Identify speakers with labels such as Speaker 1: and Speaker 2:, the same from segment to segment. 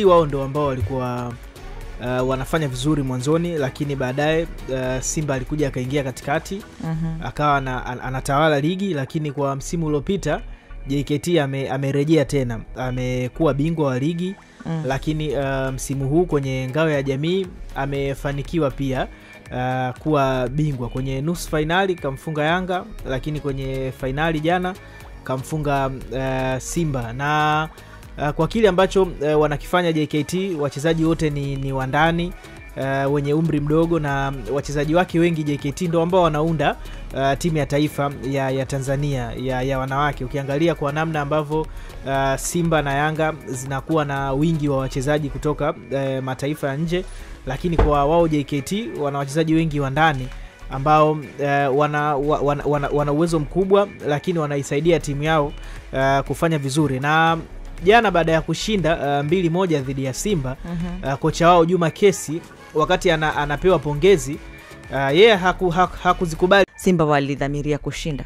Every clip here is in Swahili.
Speaker 1: wao ndio ambao walikuwa wanafanya vizuri mwanzoni, lakini baadaye Simba alikuja akaingia katikati, akawa anatawala ligi. Lakini kwa msimu uliopita JKT amerejea tena, amekuwa bingwa wa ligi. Lakini msimu huu kwenye ngao ya jamii amefanikiwa pia kuwa bingwa. Kwenye nusu finali kamfunga Yanga, lakini kwenye finali jana kamfunga Simba. Na kwa kile ambacho wanakifanya JKT, wachezaji wote ni wandani, wenye umri mdogo, na wachezaji wake wengi JKT ndio ambao wanaunda timu ya taifa ya Tanzania ya wanawake. Ukiangalia kwa namna ambavyo Simba na Yanga zinakuwa na wingi wa wachezaji kutoka mataifa ya nje, lakini kwa wao JKT wana wachezaji wengi wa ndani ambao wana uwezo mkubwa, lakini wanaisaidia timu yao kufanya vizuri. Na jana baada ya kushinda 2-1 dhidi ya Simba, kocha wao Juma Kesi wakati anapewa pongezi, yeye hakuzikubali.
Speaker 2: Simba walidhamiria kushinda.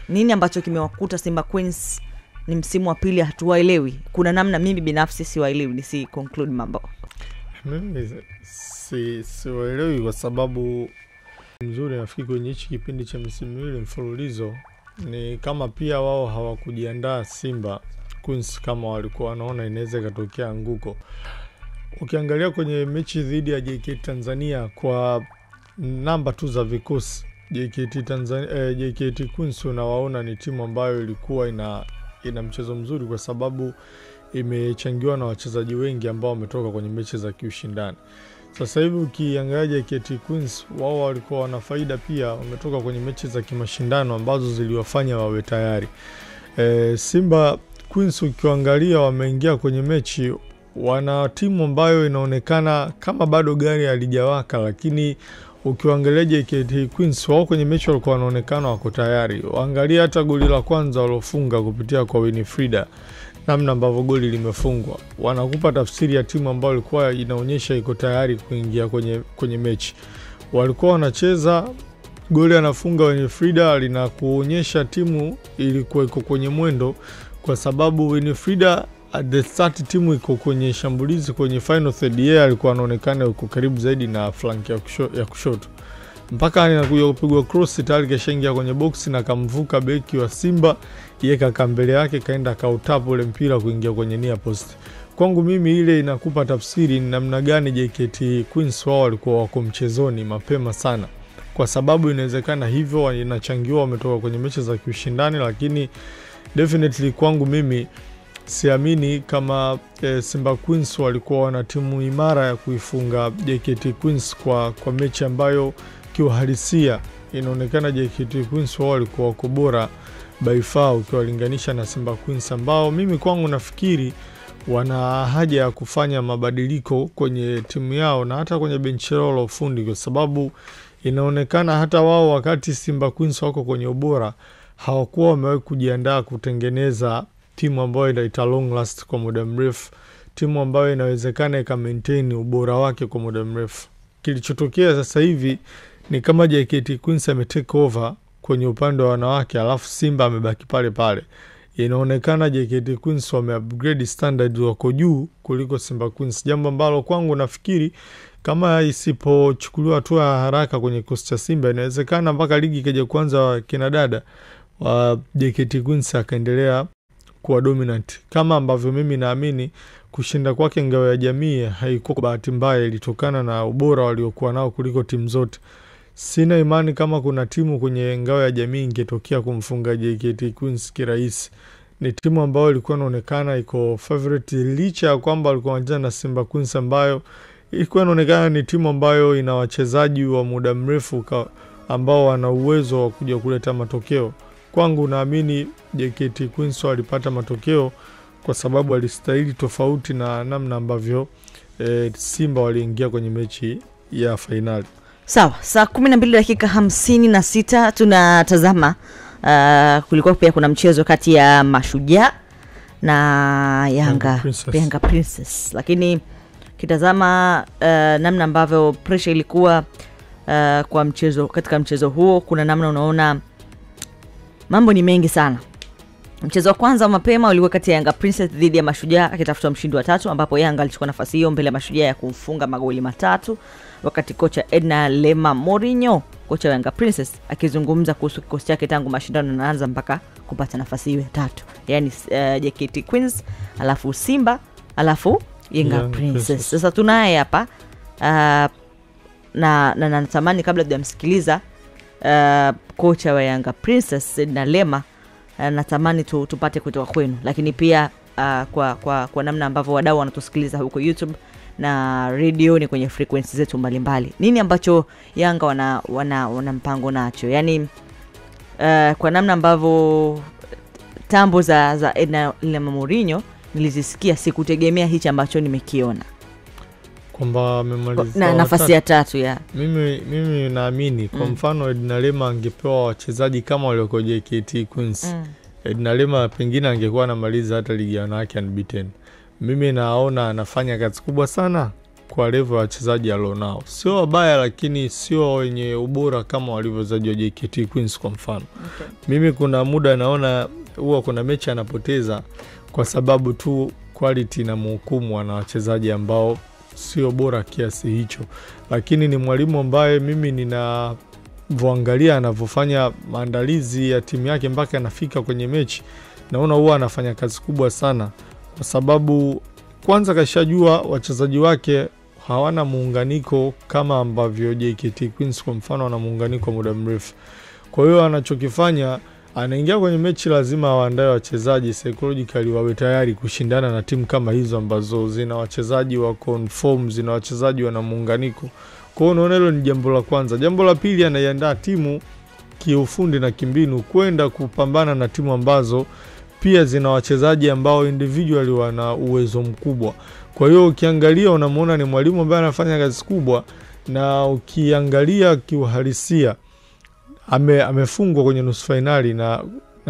Speaker 2: Nini ambacho kimewakuta Simba Queens? Ni msimu wa pili hatuwaelewi. Kuna namna mimi binafsi siwaelewi, nisi conclude mambo.
Speaker 3: Mimi siwaelewi kwa sababu nzuri nafikiri kwenye hichi kipindi cha msimu miwili mfululizo ni kama pia wao hawakujiandaa Simba Queens kama walikuwa wanaona inaweza katokea anguko. Ukiangalia kwenye mechi dhidi ya JKT Tanzania kwa namba tu za vikosi, JKT Queens unawaona ni timu ambayo ilikuwa ina mchezo mzuri kwa sababu imechangiwa na wachezaji wengi ambao wametoka kwenye mechi za kiushindani. Sasa hivi ukiangalia JKT Queens wao walikuwa wana faida pia, wametoka kwenye mechi za kimashindano ambazo ziliwafanya wawe tayari. Simba Queens ukiangalia wameingia kwenye mechi, wana timu ambayo inaonekana kama bado gari halijawaka, lakini ukiangalia JKT Queens wao kwenye mechi walikuwa wanaonekana wako tayari. Waangalia hata goli la kwanza walofunga kupitia kwa Winifrida, namna ambavyo goli limefungwa, wanakupa tafsiri ya timu ambayo ilikuwa inaonyesha iko tayari kuingia kwenye mechi. Walikuwa wanacheza, goli anafunga Winifrida, linakuonyesha timu ilikuwa iko kwenye mwendo, kwa sababu Winifrida at the start timu iko kwenye shambulizi kwenye final third, yeye alikuwa anaonekana yuko karibu zaidi na flank ya kushoto, mpaka anakuja kupigwa cross tayari keshaingia kwenye box na kamvuka beki wa Simba, yeye kaka mbele yake kaenda kautapu ule mpira kuingia kwenye near post. Kwangu mimi ile inakupa tafsiri ni namna gani JKT Queens wao walikuwa wako mchezoni mapema sana, kwa sababu inawezekana hivyo inachangiwa wametoka kwenye mechi za kiushindani, lakini definitely kwangu mimi siamini kama Simba Queens walikuwa wana timu imara ya kuifunga JKT Queens kwa mechi ambayo kiuhalisia inaonekana JKT Queens wao walikuwa wako bora by far ukiwalinganisha na Simba Queens, ambao mimi kwangu nafikiri wana haja ya kufanya mabadiliko kwenye timu yao na hata kwenye benchi lao la ufundi, kwa sababu inaonekana hata wao wakati Simba Queens wako kwenye ubora hawakuwa wamewahi kujiandaa kutengeneza timu ambayo ita long last kwa muda mrefu, timu ambayo inawezekana ika maintain ubora wake kwa muda mrefu. Kilichotokea sasa hivi ni kama JKT Queens ametake over kwenye upande wa wanawake, alafu Simba amebaki pale pale. Inaonekana JKT Queens wame upgrade standard wako juu kuliko Simba Queens, jambo ambalo kwangu nafikiri kama isipochukuliwa hatua haraka kwenye kosti ya Simba, inawezekana mpaka ligi ikaja kwanza kina dada wa JKT Queens akaendelea kuwa dominant, kama ambavyo mimi naamini kushinda kwake ngao ya jamii haikuwa bahati mbaya, ilitokana na ubora waliokuwa nao kuliko timu zote. Sina imani kama kuna timu kwenye ngao ya jamii ingetokea kumfunga JKT Queens kirahisi. Ni timu ambayo ilikuwa inaonekana iko favorite, licha ya kwamba walikuwa wanacheza na Simba Queens ambayo ilikuwa inaonekana ni timu ambayo ina wachezaji wa muda mrefu ambao wana uwezo wa kuja kuleta matokeo. Kwangu naamini JKT Queens walipata matokeo kwa sababu walistahili, tofauti na namna ambavyo Simba waliingia kwenye mechi ya finali.
Speaker 2: Sawa, saa 12:56 tunatazama kulikuwa pia kuna mchezo kati ya Mashujaa na Yanga Princess. Lakini kitazama namna ambavyo pressure ilikuwa kwa mchezo, katika mchezo huo kuna namna unaona mambo ni mengi sana. Mchezo wa kwanza mapema ulikuwa kati ya Yanga Princess dhidi ya Mashujaa akitafuta mshindi wa 3, ambapo Yanga alichukua nafasi hiyo mbele ya Mashujaa ya kumfunga magoli 3, wakati kocha Edna Lema Mourinho, kocha wa Yanga Princess, akizungumza kuhusu kikosi chake tangu mashindano yanaanza mpaka kupata nafasi hiyo ya 3. Yaani JKT Queens, alafu Simba, alafu Yanga Princess. Sasa tunaye hapa na natamani kabla hujamsikiliza kocha wa Yanga Princess Edna Lema, natamani tupate kutoka kwenu, lakini pia kwa namna ambavyo wadau wanatusikiliza huko YouTube na radio ni kwenye frequency zetu mbalimbali. Nini ambacho Yanga wana mpango nacho? Yaani kwa namna ambavyo tambo za Edna Lema Mourinho nilizisikia, sikutegemea hichi ambacho nimekiona
Speaker 3: kwamba amemaliza
Speaker 2: na nafasi ya 3 ya.
Speaker 3: Mimi naamini kwa mfano Edna Lema angepewa wachezaji kama walioko JKT Queens, Edna Lema pengine angekuwa anamaliza hata ligi ya wanawake unbeaten. Mimi naona anafanya kazi kubwa sana kwa level ya wachezaji alionao. Sio wabaya, lakini sio wenye ubora kama walivyo wachezaji wa JKT Queens kwa mfano. Mimi kuna muda naona huwa kuna mechi anapoteza kwa sababu tu quality na mhukumu na wachezaji ambao sio bora kiasi hicho. Lakini ni mwalimu ambaye mimi ninavyoangalia anavyofanya maandalizi ya timu yake mpaka anafika kwenye mechi, naona huwa anafanya kazi kubwa sana, kwa sababu kwanza kashajua wachezaji wake hawana muunganiko kama ambavyo JKT Queens kwa mfano wana muunganiko muda mrefu. Kwa hiyo anachokifanya, anaingia kwenye mechi lazima waandae wachezaji psychologically wawe tayari kushindana na timu kama hizo ambazo zina wachezaji wa conform, zina wachezaji wana muunganiko. Kwa hiyo unaona hilo ni jambo la kwanza. Jambo la pili, anaiandaa timu kiufundi na kimbinu kwenda kupambana na timu ambazo pia zina wachezaji ambao individually wana uwezo mkubwa. Kwa hiyo ukiangalia unamuona ni mwalimu ambaye anafanya kazi kubwa, na ukiangalia kiuhalisia amefungwa kwenye nusu finali na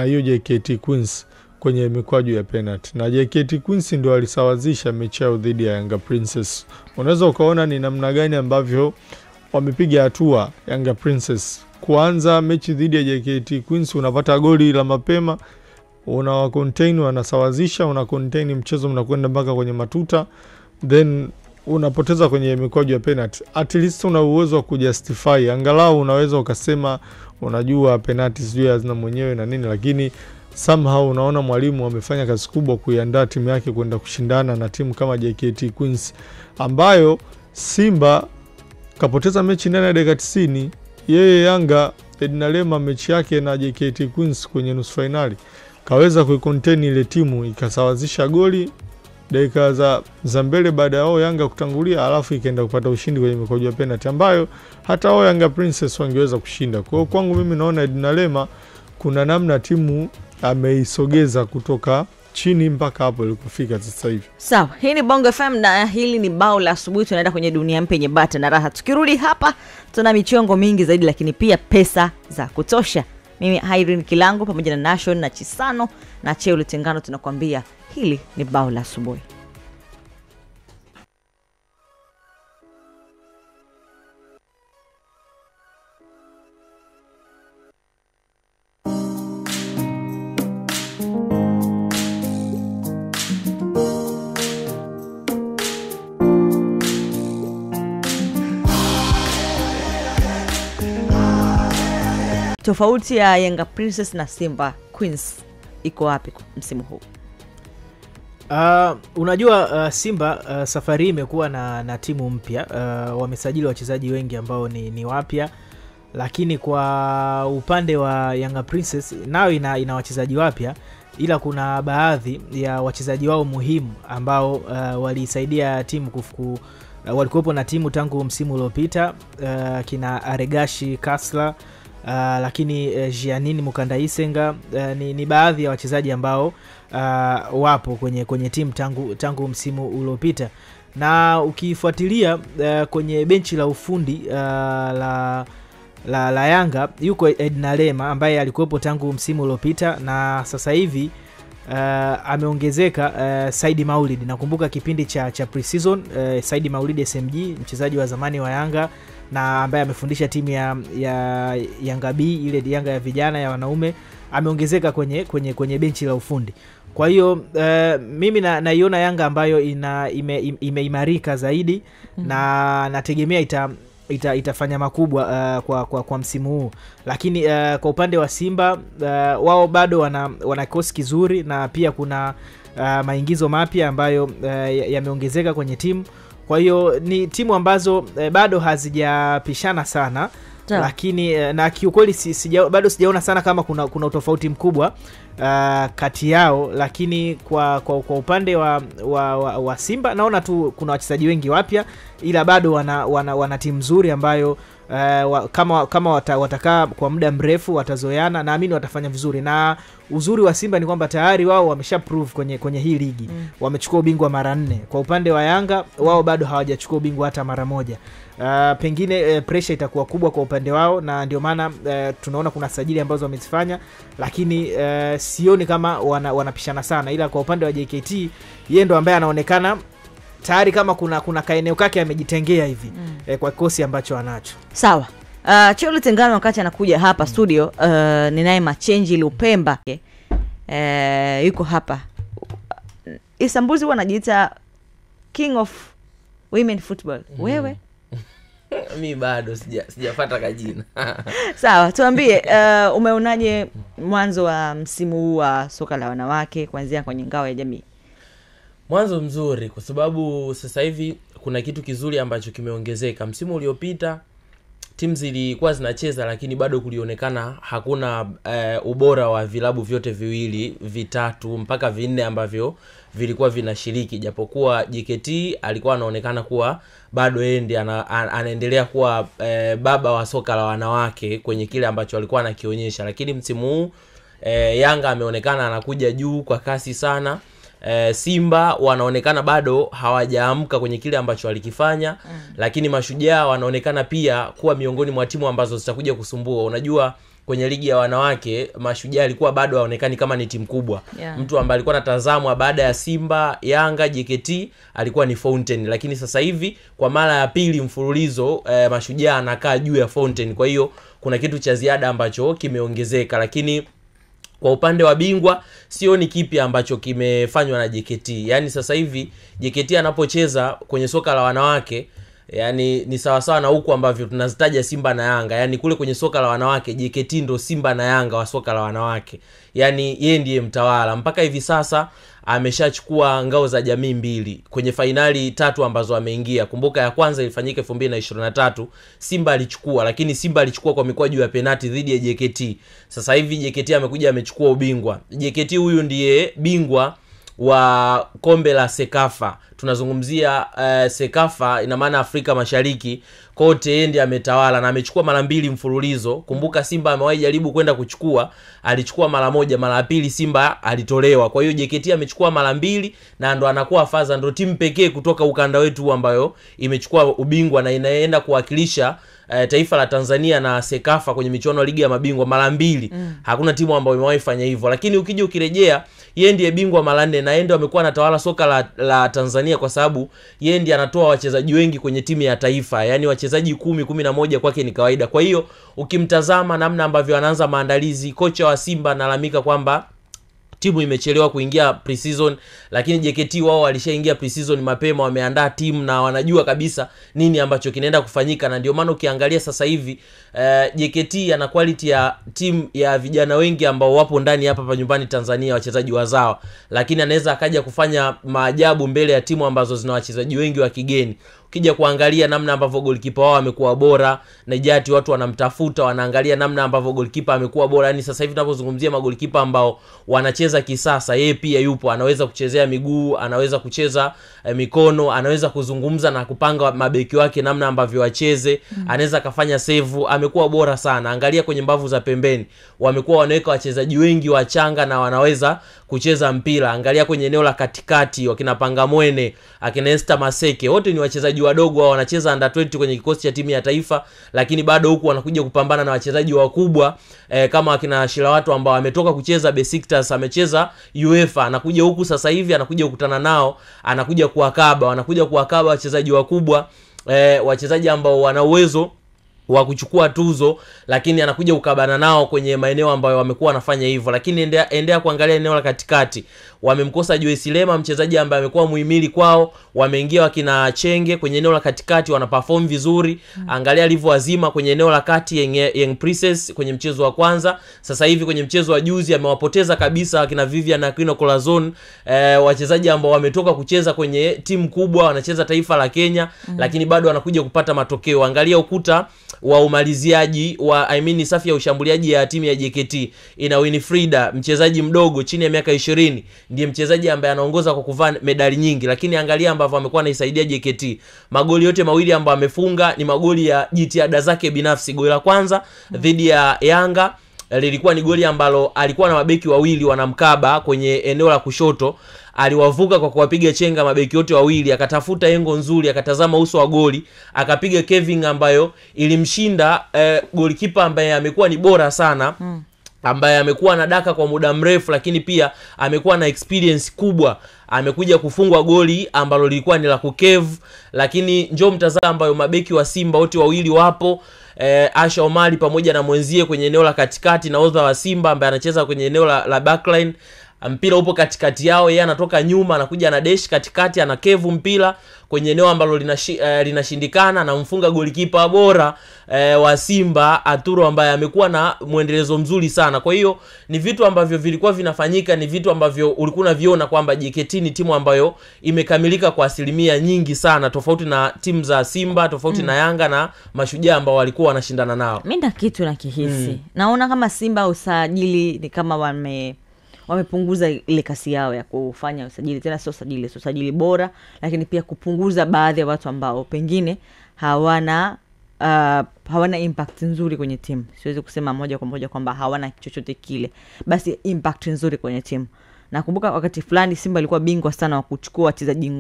Speaker 3: hiyo JKT Queens kwenye mikwaju ya penalty, na JKT Queens ndio alisawazisha mechi yao dhidi ya Yanga Princess. Unaweza ukaona ni namna gani ambavyo wamepiga hatua Yanga Princess. Kuanza mechi dhidi ya JKT Queens unapata goli la mapema, una contain, wanasawazisha, una contain mchezo, mnakwenda mpaka kwenye matuta, then unapoteza kwenye mikwaju ya penalty. At least una uwezo wa kujustify, angalau unaweza ukasema unajua penalty sio hazina mwenyewe na nini, lakini somehow unaona mwalimu amefanya kazi kubwa kuiandaa timu yake kwenda kushindana na timu kama JKT Queens, ambayo Simba kapoteza mechi ndani ya dakika 90. Yeye Yanga Edna Lema mechi yake na JKT Queens kwenye nusu finali kaweza kuicontain ile timu, ikasawazisha goli dakika za mbele baada ya Yanga kutangulia, alafu ikaenda kupata ushindi kwenye mikwaju ya penalty ambayo hata Yanga Princess wangeweza kushinda. Kwa hiyo kwangu mimi naona Edna Lema kuna namna timu ameisogeza kutoka chini mpaka hapo ilikofika sasa hivi.
Speaker 2: Sawa, hii ni Bongo FM na hili ni bao la asubuhi. Tunaenda kwenye dunia mpya yenye bata na raha. Tukirudi hapa tuna michongo mingi zaidi, lakini pia pesa za kutosha. Mimi Irene Kilango pamoja na Nation na Chisano na Cheo Lutengano tunakwambia hili ni bao la asubuhi. Tofauti ya Yanga Princess na Simba Queens iko wapi msimu huu?
Speaker 1: Unajua Simba safari imekuwa na timu mpya, wamesajili wachezaji wengi ambao ni wapya, lakini kwa upande wa Yanga Princess nao ina wachezaji wapya, ila kuna baadhi ya wachezaji wao muhimu ambao walisaidia timu walikuwepo na timu tangu msimu uliopita, kina Aregashi Kasla, lakini Giannini Mukandaisenga, ni baadhi ya wachezaji ambao wapo kwenye timu tangu msimu uliopita. Na ukifuatilia kwenye benchi la ufundi la Yanga yuko Edna Lema ambaye alikuwepo tangu msimu uliopita, na sasa hivi ameongezeka Saidi Maulid. Nakumbuka kipindi cha pre-season Saidi Maulid SMG, mchezaji wa zamani wa Yanga, na ambaye amefundisha timu ya Yanga B, ile Yanga ya vijana ya wanaume, ameongezeka kwenye benchi la ufundi. Kwa hiyo mimi naiona Yanga ambayo imeimarika zaidi, na nategemea itafanya makubwa kwa msimu huu. Lakini kwa upande wa Simba, wao bado wana kikosi kizuri, na pia kuna maingizo mapya ambayo yameongezeka kwenye timu. Kwa hiyo ni timu ambazo bado hazijapishana sana. Lakini na kiukweli bado sijaona sana kama kuna utofauti mkubwa kati yao. Lakini kwa upande wa Simba naona tu kuna wachezaji wengi wapya, ila bado wana timu nzuri ambayo kama watakaa kwa muda mrefu watazoeana, naamini watafanya vizuri. Na uzuri wa Simba ni kwamba tayari wao wamesha prove kwenye hii ligi. Wamechukua ubingwa mara 4. Kwa upande wa Yanga, wao bado hawajachukua ubingwa hata mara moja. Pengine pressure itakuwa kubwa kwa upande wao, na ndio maana tunaona kuna sajili ambazo wamezifanya, lakini sioni kama wanapishana sana. Ila kwa upande wa JKT, yeye ndo ambaye anaonekana tayari kama kuna kaeneo kake amejitengea hivi kwa kikosi ambacho anacho.
Speaker 2: Sawa. Cholo Tengano wakati anakuja hapa studio, ninaye Machenji Lupemba. Yuko hapa. Isambuzi wanajiita King of Women Football. Wewe?
Speaker 4: Mimi bado sijafuata kajina.
Speaker 2: Sawa, tuambie umeonaje mwanzo wa msimu huu wa soka la wanawake kuanzia kwenye ngao ya jamii?
Speaker 4: Mwanzo mzuri kwa sababu sasa hivi kuna kitu kizuri ambacho kimeongezeka. Msimu uliopita timu zilikuwa zinacheza, lakini bado kulionekana hakuna ubora wa vilabu vyote viwili, vitatu mpaka 4 ambavyo vilikuwa vinashiriki, japokuwa JKT alikuwa anaonekana kuwa bado yeye ndiye anaendelea kuwa baba wa soka la wanawake kwenye kile ambacho alikuwa anakionyesha. Lakini msimu huu Yanga ameonekana anakuja juu kwa kasi sana. Simba wanaonekana bado hawajaamka kwenye kile ambacho walikifanya, lakini Mashujaa wanaonekana pia kuwa miongoni mwa timu ambazo zitakuja kusumbua. Unajua kwenye ligi ya wanawake Mashujaa alikuwa bado haonekani kama ni timu kubwa. Mtu ambaye alikuwa anatazamwa baada ya Simba, Yanga, JKT alikuwa ni Fountain, lakini sasa hivi kwa mara ya pili mfululizo Mashujaa anakaa juu ya Fountain. Kwa hiyo kuna kitu cha ziada ambacho kimeongezeka. Lakini kwa upande wa bingwa sioni kipi ambacho kimefanywa na JKT. Yaani sasa hivi JKT anapocheza kwenye soka la wanawake, yani ni sawa sawa na huko ambavyo tunazitaja Simba na Yanga. Yani kule kwenye soka la wanawake JKT ndo Simba na Yanga wa soka la wanawake. Yani yeye ndiye mtawala. Mpaka hivi sasa ameshachukua ngao za jamii 2 kwenye finali 3 ambazo ameingia. Kumbuka ya kwanza ilifanyika 2023, Simba alichukua, lakini Simba alichukua kwa mikwaju ya penalti dhidi ya JKT. Sasa hivi JKT amekuja amechukua ubingwa. JKT huyu ndiye bingwa wa kombe la Sekafa. Tunazungumzia Sekafa, ina maana Afrika Mashariki kote, yeye ndiye ametawala na amechukua mara 2 mfululizo. Kumbuka Simba amewahi jaribu kwenda kuchukua, alichukua mara 1, mara ya pili Simba alitolewa. Kwa hiyo JKT amechukua mara 2 na ndo anakuwa faza, ndo timu pekee kutoka ukanda wetu ambayo imechukua ubingwa na inaenda kuwakilisha taifa la Tanzania na Sekafa kwenye michuano ya ligi ya mabingwa mara 2. Hakuna timu ambayo imewahi fanya hivyo. Lakini ukija ukirejea, yeye ndiye bingwa mara 4 na yeye ndiye amekuwa anatawala soka la Tanzania kwa sababu yeye ndiye anatoa wachezaji wengi kwenye timu ya taifa. Yaani wachezaji 10, 11 kwake ni kawaida. Kwa hiyo ukimtazama namna ambavyo anaanza maandalizi, kocha wa Simba analamika kwamba timu imechelewa kuingia pre-season, lakini JKT wao walishaingia pre-season mapema, wameandaa timu na wanajua kabisa nini ambacho kinaenda kufanyika. Na ndio maana ukiangalia sasa hivi JKT ana quality ya timu ya vijana wengi ambao wapo ndani hapa nyumbani Tanzania, wachezaji wazao, lakini anaweza akaja kufanya maajabu mbele ya timu ambazo zina wachezaji wengi wa kigeni. Ukija kuangalia namna ambavyo goalkeeper wao amekuwa bora, Najati watu wanamtafuta, wanaangalia namna ambavyo goalkeeper amekuwa bora. Yani sasa hivi tunapozungumzia magoalkeeper ambao wanacheza kisasa, yeye pia yupo, anaweza kuchezea miguu, anaweza kucheza mikono, anaweza kuzungumza na kupanga mabeki wake namna ambavyo wacheze, anaweza kafanya save, amekuwa bora sana. Angalia kwenye mbavu za pembeni, wamekuwa wanaweka wachezaji wengi wachanga na wanaweza kucheza mpira. Angalia kwenye eneo la katikati, wakina Pangamwene, akina Esther Maseke, wote ni wachezaji wadogo, wao wanacheza under 20 kwenye kikosi cha timu ya taifa, lakini bado huku wanakuja kupambana na wachezaji wakubwa kama akina Shilawatu ambao ametoka kucheza Besiktas, amecheza UEFA, anakuja huku sasa hivi anakuja kukutana nao, anakuja kuwakaba wachezaji wakubwa wachezaji ambao wana uwezo wa kuchukua tuzo, lakini anakuja ukabana nao kwenye maeneo ambayo wamekuwa wanafanya hivyo. Lakini endea kuangalia eneo la katikati, wamemkosa Joyce Lema, mchezaji ambaye amekuwa muhimili kwao. Wameingia wakina Chenge kwenye eneo la katikati, wana perform vizuri. Angalia alivyo wazima kwenye eneo la kati, Young Princess kwenye mchezo wa kwanza. Sasa hivi kwenye mchezo wa juzi amewapoteza kabisa wakina Vivian na Aquino Corazon, wachezaji ambao wametoka kucheza kwenye timu kubwa, wanacheza taifa la Kenya, lakini bado wanakuja kupata matokeo. Angalia ukuta wa umaliziaji wa safi ya ushambuliaji ya timu ya JKT. Ina Winifrida, mchezaji mdogo chini ya miaka 20, ndiye mchezaji ambaye anaongoza kwa kuvaa medali nyingi, lakini angalia ambavyo amekuwa anaisaidia JKT. Magoli yote mawili ambayo amefunga ni magoli ya jitihada zake binafsi. Goli la kwanza dhidi ya Yanga lilikuwa ni goli ambalo alikuwa na mabeki wawili wanamkaba kwenye eneo la kushoto, aliwavuka kwa kuwapiga chenga mabeki wote wawili, akatafuta engo nzuri, akatazama uso wa goli, akapiga Kevin ambayo ilimshinda golikipa ambaye amekuwa ni bora sana, ambaye amekuwa na daka kwa muda mrefu, lakini pia amekuwa na experience kubwa. Amekuja kufungwa goli ambalo lilikuwa ni la kukevu, lakini njoo mtazama ambayo mabeki wa Simba wote wawili wapo, Asha Omari pamoja na mwenzie kwenye eneo la katikati, na Oza wa Simba ambaye anacheza kwenye eneo la backline. Mpira upo katikati yao, yeye anatoka nyuma, anakuja na dash katikati, anakevu mpira kwenye eneo ambalo linashindikana, na mfunga golikipa bora wa Simba Aturo, ambaye amekuwa na muendelezo mzuri sana. Kwa hiyo ni vitu ambavyo vilikuwa vinafanyika, ni vitu ambavyo ulikuwa unaviona kwamba JKT ni timu ambayo imekamilika kwa asilimia nyingi sana, tofauti na timu za Simba, tofauti na Yanga na Mashujaa ambao walikuwa wanashindana nao.
Speaker 2: Mimi na kitu na kihisi naona kama Simba usajili ni kama wamepunguza ile kasi yao ya kufanya usajili, tena sio usajili bora, lakini pia kupunguza baadhi ya watu ambao pengine hawana impact nzuri kwenye timu. Siwezi kusema moja kwa moja kwamba hawana chochote kile, basi impact nzuri kwenye timu. Nakumbuka wakati fulani Simba ilikuwa bingwa sana wa kuchukua wachezaji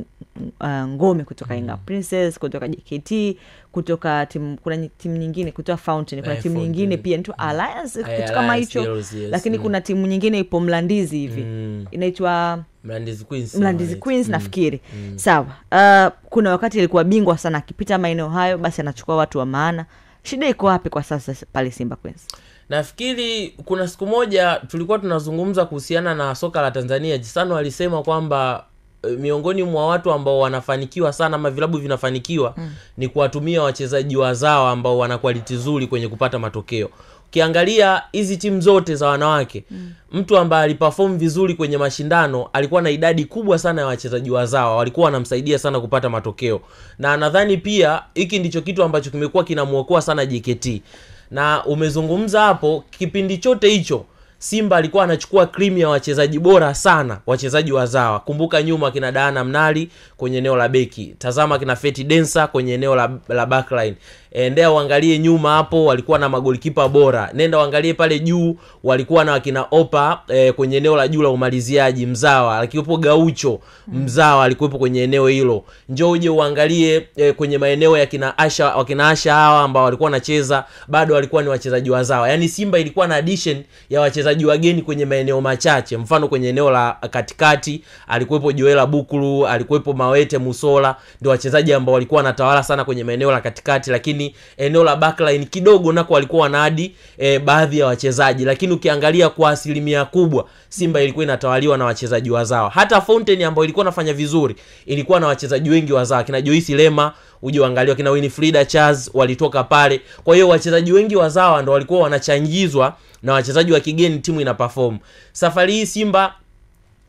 Speaker 2: ngome kutoka Young Princess, kutoka JKT, kutoka kuna timu nyingine, kutoka Fountain, kuna timu nyingine pia inaitwa Alliance, kitu kama hicho. Lakini kuna timu nyingine ipo Mlandizi hivi, inaitwa Mlandizi Queens nafikiri. Sawa. Kuna wakati ilikuwa bingwa sana, akipita maeneo hayo basi anachukua watu wa maana. Shida iko wapi kwa sasa pale Simba Queens?
Speaker 4: Nafikiri kuna siku moja tulikuwa tunazungumza kuhusiana na soka la Tanzania, Jisano alisema kwamba miongoni mwa watu ambao wanafanikiwa sana ama vilabu vinafanikiwa ni kuwatumia wachezaji wazawa ambao wana quality nzuri kwenye kupata matokeo. Ukiangalia hizi timu zote za wanawake, mtu ambaye aliperform vizuri kwenye mashindano alikuwa na idadi kubwa sana ya wachezaji wazawa, walikuwa wanamsaidia sana kupata matokeo. Na nadhani pia hiki ndicho kitu ambacho kimekuwa kinamuokoa sana JKT. Na umezungumza hapo, kipindi chote hicho Simba alikuwa anachukua cream ya wachezaji bora sana, wachezaji wazawa. Kumbuka nyuma kina Diana Mnali kwenye eneo la beki, tazama kina Feti Densa kwenye eneo la backline. Endea uangalie nyuma hapo, walikuwa na magolikipa bora. Nenda uangalie pale juu, walikuwa na wakina Opa kwenye eneo la juu la umaliziaji, mzawa. Alikuwepo Gaucho, mzawa alikuwepo kwenye eneo hilo. Njoo uje uangalie kwenye maeneo ya kina Asha hawa ambao walikuwa wanacheza, bado walikuwa ni wachezaji wazawa. Yaani Simba ilikuwa na addition ya wachezaji wageni kwenye maeneo machache. Mfano kwenye eneo la katikati alikuwepo Joela Bukulu, alikuwepo Mawete Musola, ndio wachezaji ambao walikuwa wanatawala sana kwenye maeneo la katikati. Lakini eneo la backline kidogo nako walikuwa wanaadi baadhi ya wachezaji, lakini ukiangalia kwa asilimia kubwa Simba ilikuwa inatawaliwa na wachezaji wazawa. Hata Fountain ambao ilikuwa inafanya vizuri ilikuwa na wachezaji wengi wazawa, kina Joyce Lema, uje uangalie kina Winifrida Charles walitoka pale. Kwa hiyo wachezaji wengi wazawa ndio walikuwa wanachangizwa na wachezaji wa kigeni, timu ina perform. Safari hii Simba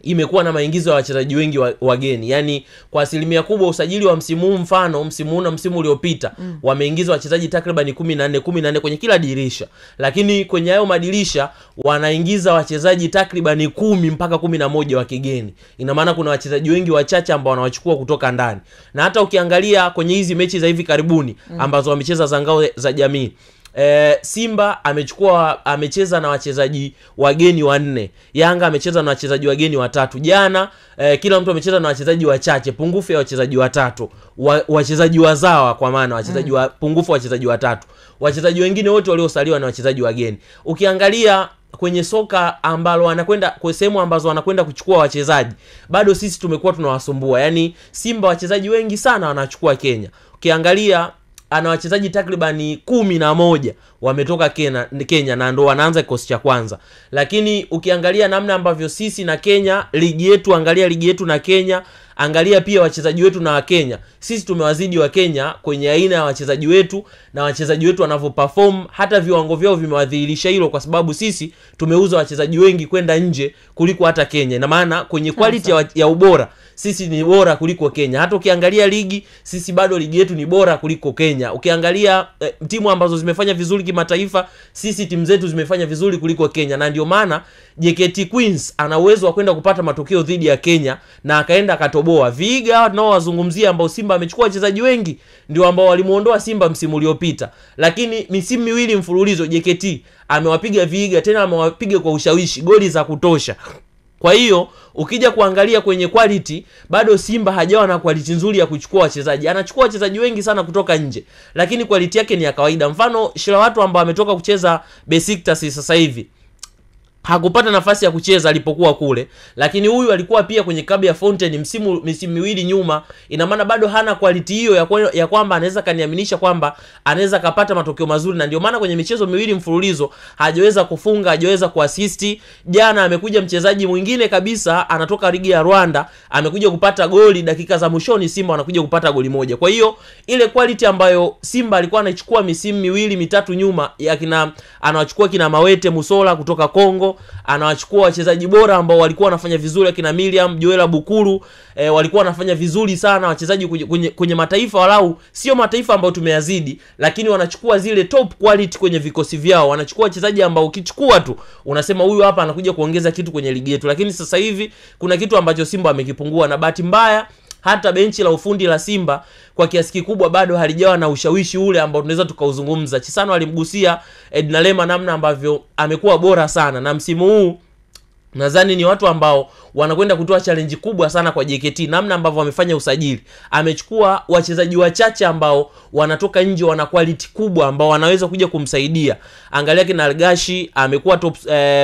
Speaker 4: imekuwa na maingizo ya wachezaji wengi wageni. Yaani kwa asilimia kubwa usajili wa msimu mfano msimu na msimu uliopita wameingiza wachezaji takriban 14 kwenye kila dirisha. Lakini kwenye hayo madirisha wanaingiza wachezaji takriban 10 mpaka 11 wa kigeni. Ina maana kuna wachezaji wengi wachache ambao wanawachukua kutoka ndani. Na hata ukiangalia kwenye hizi mechi za hivi karibuni ambazo wamecheza za ngao za jamii, Simba amecheza na wachezaji wageni 4. Yanga amecheza na wachezaji wageni 3. Jana kila mtu amecheza na wachezaji wachache, pungufu ya wachezaji 3. Wachezaji wazawa kwa maana wachezaji pungufu wachezaji 3. Wachezaji wengine wote waliosaliwa na wachezaji wageni. Ukiangalia kwenye soka ambalo wanakwenda kwa sehemu ambazo wanakwenda kuchukua wachezaji, bado sisi tumekuwa tunawasumbua. Yani Simba wachezaji wengi sana wanachukua Kenya. Ukiangalia ana wachezaji takribani 11 wametoka Kenya na ndo wanaanza kikosi cha kwanza. Lakini ukiangalia namna ambavyo sisi na Kenya ligi yetu, angalia ligi yetu na Kenya, angalia pia wachezaji wetu na Kenya. Sisi tumewazidi wa Kenya kwenye aina ya wachezaji wetu na wachezaji wetu wanavyoperform, hata viwango vyao vimewadhihirisha hilo, kwa sababu sisi tumeuza wachezaji wengi kwenda nje kuliko hata Kenya. Na maana kwenye quality ya ubora sisi ni bora kuliko Kenya. Hata ukiangalia ligi, sisi bado ligi yetu ni bora kuliko Kenya. Ukiangalia timu ambazo zimefanya vizuri kimataifa, sisi timu zetu zimefanya vizuri kuliko Kenya. Na ndio maana JKT Queens ana uwezo wa kwenda kupata matokeo dhidi ya Kenya na akaenda akatoboa. Viga nao wazungumzia ambao Simba amechukua wachezaji wengi ndio ambao walimuondoa Simba msimu uliopita. Lakini misimu miwili mfululizo JKT amewapiga Viga, tena amewapiga kwa ushawishi, goli za kutosha. Kwa hiyo ukija kuangalia kwenye quality, bado Simba hajawa na quality nzuri ya kuchukua wachezaji. Anachukua wachezaji wengi sana kutoka nje, lakini quality yake ni ya kawaida. Mfano Shila watu ambao ametoka kucheza Besiktas sasa hivi hakupata nafasi ya kucheza alipokuwa kule, lakini huyu alikuwa pia kwenye klabu ya Fountain msimu miwili nyuma. Ina maana bado hana quality hiyo ya kwamba anaweza kaniaminisha kwamba anaweza kapata matokeo mazuri, na ndio maana kwenye michezo miwili mfululizo hajaweza kufunga, hajaweza kuassist. Jana amekuja mchezaji mwingine kabisa anatoka ligi ya Rwanda, amekuja kupata goli dakika za mwishoni, Simba wanakuja kupata goli moja. Kwa hiyo ile quality ambayo Simba alikuwa anachukua misimu miwili mitatu nyuma, anawachukua kina Mawete Musola kutoka Kongo, anawachukua wachezaji bora ambao walikuwa wanafanya vizuri kina Miriam Joela Bukuru, walikuwa wanafanya vizuri sana wachezaji kwenye mataifa, walau sio mataifa ambayo tumeyazidi, lakini wanachukua zile top quality kwenye vikosi vyao. Wanachukua wachezaji ambao ukichukua tu unasema huyu hapa anakuja kuongeza kitu kwenye ligi yetu. Lakini sasa hivi kuna kitu ambacho Simba amekipungua, na bahati mbaya hata benchi la ufundi la Simba kwa kiasi kikubwa bado halijawa na ushawishi ule ambao tunaweza tukauzungumza. Chisano alimgusia Edna Lema namna ambavyo amekuwa bora sana, na msimu huu nadhani ni watu ambao wanakwenda kutoa challenge kubwa sana kwa JKT, namna ambavyo wamefanya usajili. Amechukua wachezaji wachache ambao wanatoka nje, wana quality kubwa ambao wanaweza kuja kumsaidia. Angalia kina Algashi amekuwa top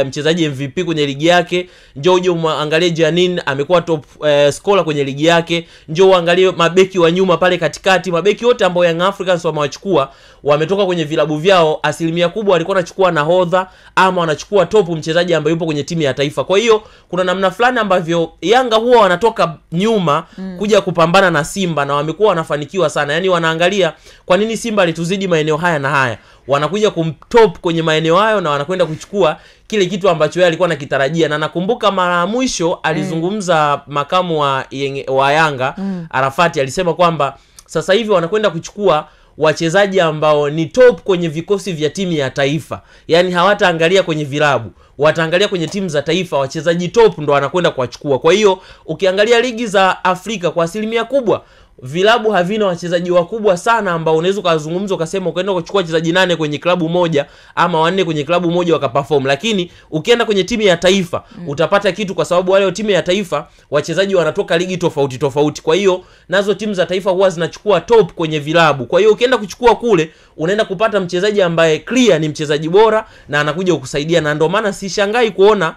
Speaker 4: mchezaji MVP kwenye ligi yake. Njoo angalie Janin amekuwa top scorer kwenye ligi yake. Njoo angalie mabeki wa nyuma pale katikati. Mabeki wote ambao Young Africans wamewachukua wametoka kwenye vilabu vyao. Asilimia kubwa walikuwa wanachukua nahodha ama wanachukua top mchezaji ambaye yupo kwenye timu ya taifa. Kwa hiyo kuna namna fulani ambavyo Yanga huwa wanatoka nyuma kuja kupambana na Simba, na wamekuwa wanafanikiwa sana. Yani wanaangalia kwa nini Simba alituzidi maeneo haya na haya, wanakuja kumtop kwenye maeneo hayo na wanakwenda kuchukua kile kitu ambacho yeye alikuwa anakitarajia. Na nakumbuka mara ya mwisho alizungumza makamu wa Yanga Arafati, alisema kwamba sasa hivi wanakwenda kuchukua wachezaji ambao ni top kwenye vikosi vya timu ya taifa. Yani hawataangalia kwenye vilabu, wataangalia kwenye timu za taifa, wachezaji top ndo wanakwenda kuwachukua. Kwa hiyo ukiangalia ligi za Afrika kwa asilimia kubwa vilabu havina wachezaji wakubwa sana ambao unaweza kuzungumza ukasema ukaenda kuchukua wachezaji 8 kwenye klabu moja ama 4 kwenye klabu moja wakaperform. Lakini ukienda kwenye timu ya taifa utapata kitu, kwa sababu wale timu ya taifa wachezaji wanatoka ligi tofauti tofauti. Kwa hiyo nazo timu za taifa huwa zinachukua top kwenye vilabu. Kwa hiyo ukienda kuchukua kule unaenda kupata mchezaji ambaye clear ni mchezaji bora na anakuja kukusaidia. Na ndio maana sishangai kuona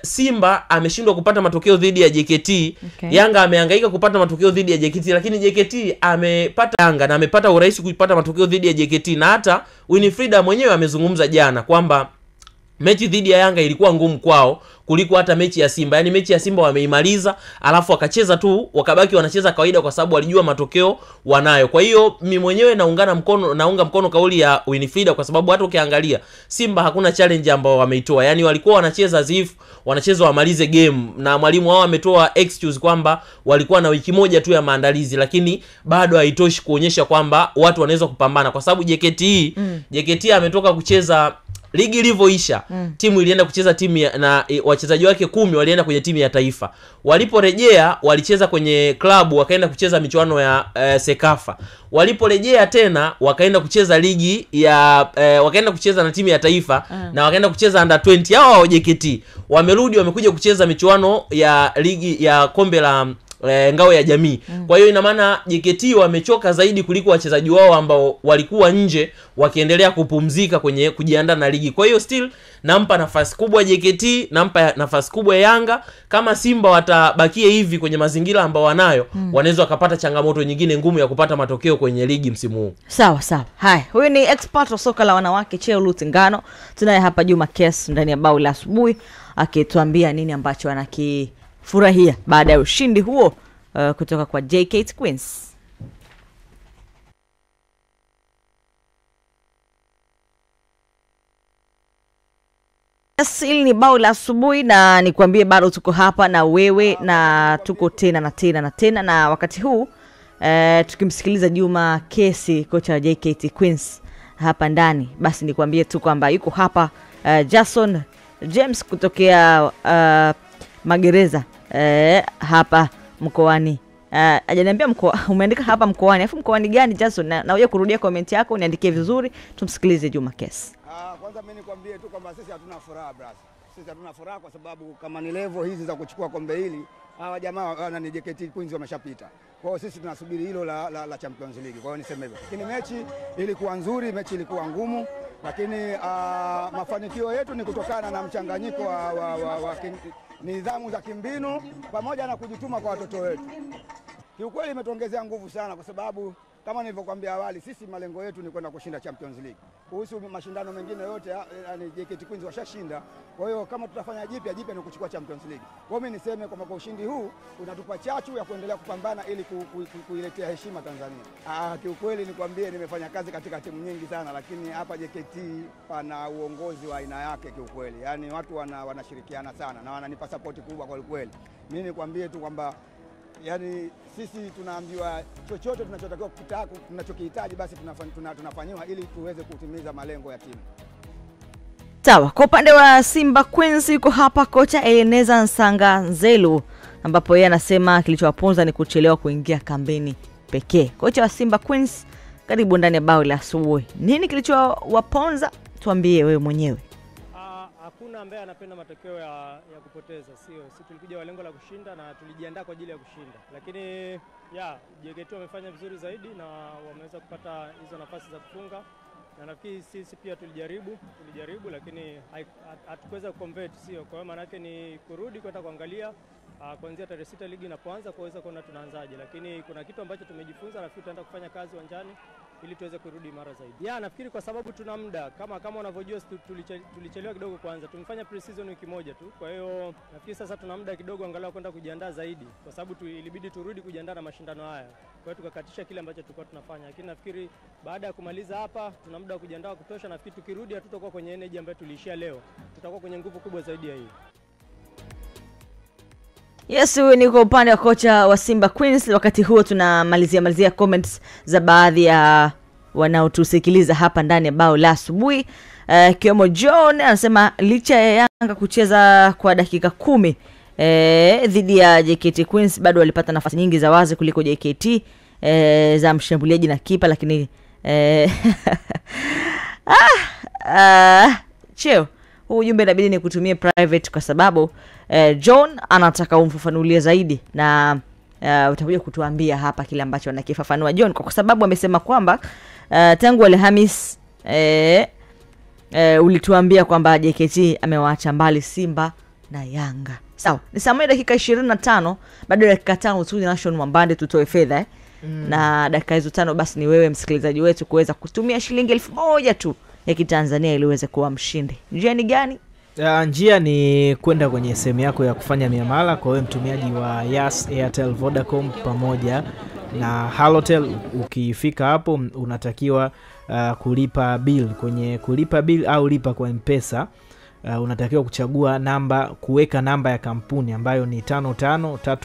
Speaker 4: Simba ameshindwa kupata matokeo dhidi ya JKT. Yanga amehangaika kupata matokeo dhidi ya JKT, lakini JKT amepata Yanga na amepata urahisi kupata matokeo dhidi ya JKT. Na hata Winifrida mwenyewe amezungumza jana kwamba mechi dhidi ya Yanga ilikuwa ngumu kwao kuliko hata mechi ya Simba. Yani mechi ya Simba wameimaliza, alafu wakacheza tu, wakabaki wanacheza kawaida kwa sababu walijua matokeo wanayo. Kwa hiyo mimi mwenyewe naunga mkono kauli ya Winifrida, kwa sababu hata ukiangalia Simba hakuna challenge ambao wameitoa. Yani walikuwa wanacheza zifu, wanacheza wamalize game, na mwalimu wao ametoa excuse kwamba walikuwa na wiki moja tu ya maandalizi, lakini bado haitoshi kuonyesha kwamba watu wanaweza kupambana. Kwa sababu JKT ametoka kucheza ligi ilivyoisha, timu ilienda kucheza timu na wachezaji wake 10 walienda kwenye timu ya taifa. Waliporejea walicheza kwenye klabu, wakaenda kucheza michuano ya Sekafa. Waliporejea tena wakaenda kucheza ligi ya wakaenda kucheza na timu ya taifa na wakaenda kucheza under 20. Hao JKT wamerudi, wamekuja kucheza michuano ya ligi ya kombe la ngao ya jamii. Kwa hiyo ina maana JKT wamechoka zaidi kuliko wachezaji wao ambao walikuwa nje wakiendelea kupumzika kwenye kujiandaa na ligi. Kwa hiyo still nampa nafasi kubwa JKT, nampa nafasi kubwa Yanga. Kama Simba watabakia hivi kwenye mazingira ambao wanayo, wanaweza wakapata changamoto nyingine ngumu ya kupata matokeo kwenye ligi msimu huu.
Speaker 2: Sawa. Haya, huyu ni expert wa soka la wanawake Cheo Lutengano. Tunaye hapa Juma Kes ndani ya Bao la Asubuhi akituambia nini ambacho anakifurahia baada ya ushindi huo kutoka kwa JKT Queens. Hili ni Bao la Asubuhi na nikwambie bado tuko hapa na wewe na tuko tena na wakati huu tukimsikiliza Juma Kesi, kocha wa JKT Queens hapa ndani. Basi nikwambie tu kwamba yuko hapa Jason James kutokea Magereza hapa mkoani. Hajaniambia mkoa, umeandika hapa mkoani. Afu mkoani gani Jason? Na uje kurudia comment yako uniandikie vizuri. Tumsikilize Juma Kesi.
Speaker 5: Kwanza mimi nikwambie tu kwamba sisi hatuna furaha brother. Sisi hatuna furaha kwa sababu kama ni level hizi za kuchukua kombe hili, hawa jamaa na JKT Queens wameshapita. Kwa hiyo sisi tunasubiri hilo la Champions League. Kwa hiyo niseme hivyo. Lakini mechi ilikuwa nzuri, mechi ilikuwa ngumu, lakini mafanikio yetu ni kutokana na mchanganyiko wa nidhamu za kimbinu pamoja na kujituma kwa watoto wetu. Kiukweli imetuongezea nguvu sana kwa sababu kama nilivyokuambia awali, sisi malengo yetu ni kwenda kushinda Champions League. Kuhusu mashindano mengine yote yani JKT Queens washashinda. Kwa hiyo kama tutafanya jipya ni kuchukua Champions League. Kwa hiyo mimi niseme kwamba kwa ushindi huu unatupa chachu ya kuendelea kupambana ili kuiletea heshima Tanzania. Kiukweli nikwambie nimefanya kazi katika timu nyingi sana, lakini hapa JKT pana uongozi wa aina yake kiukweli. Yaani watu wanashirikiana sana na wananipa support kubwa kwa kweli. Mimi nikwambie tu kwamba yani sisi tunaambiwa chochote tunachotakiwa tunachokihitaji basi tunafanyiwa ili tuweze kutimiza malengo ya timu.
Speaker 2: Sawa, kwa upande wa Simba Queens yuko hapa kocha Eleneza Nsanga Nzelu, ambapo yeye anasema kilichowaponza ni kuchelewa kuingia kambini pekee. Kocha wa Simba Queens, karibu ndani ya Bao la Asubuhi. Nini kilichowaponza? Tuambie wewe mwenyewe.
Speaker 6: Hakuna ambaye anapenda matokeo ya kupoteza, sio? Sisi tulikuja kwa lengo la kushinda na tulijiandaa kwa ajili ya kushinda. Lakini JKT wamefanya vizuri zaidi na wameweza kupata hizo nafasi za kufunga. Na nafikiri sisi pia tulijaribu lakini hatukuweza kuconvert, sio? Kwa maana yake ni kurudi kwenda kuangalia kuanzia tarehe 6 ligi inapoanza kuweza kuona tunaanzaje. Lakini kuna kitu ambacho tumejifunza, nafikiri tutaenda kufanya kazi uwanjani ili tuweze kurudi mara zaidi. Nafikiri kwa sababu tuna muda kama unavyojua tulichelewa kidogo kwanza. Tumefanya pre-season wiki moja tu. Kwa hiyo nafikiri sasa tuna muda kidogo angalau kwenda kujiandaa zaidi kwa sababu ilibidi turudi kujiandaa na mashindano haya. Kwa hiyo tukakatisha kile ambacho tulikuwa tunafanya. Lakini nafikiri baada ya kumaliza hapa tuna muda wa kujiandaa kutosha. Nafikiri tukirudi hatutakuwa kwenye energy ambayo tuliishia leo. Tutakuwa kwenye nguvu kubwa zaidi ya hii.
Speaker 2: Yes, huyu ni kwa upande wa kocha wa Simba Queens. Wakati huo tunamalizia comments za baadhi ya wanaotusikiliza hapa ndani ya Bao la Asubuhi. Kiwemo John anasema licha ya Yanga kucheza kwa dakika 10 dhidi ya JKT Queens bado walipata nafasi nyingi za wazi kuliko JKT za mshambuliaji na kipa, lakini Cheo, huu ujumbe inabidi nikutumie private kwa sababu John anataka umfafanulie zaidi na utakuja kutuambia hapa kile ambacho anakifafanua John, kwa sababu amesema kwamba tangu Alhamis ulituambia kwamba JKT amewaacha mbali Simba na Yanga. Sawa, ni saa 1:25, bado dakika 5 tu National Mwambande tutoe fedha na dakika hizo 5 basi ni wewe msikilizaji wetu kuweza kutumia shilingi 1000 tu ya Kitanzania ili uweze kuwa mshindi. Njia ni gani?
Speaker 1: Njia ni kwenda kwenye sehemu yako ya kufanya miamala kwa wewe mtumiaji wa Yas, Airtel, Vodacom pamoja na Halotel. Ukifika hapo unatakiwa kulipa bill. Kwenye kulipa bill au lipa kwa M-Pesa unatakiwa kuchagua namba, kuweka namba ya kampuni ambayo ni 5533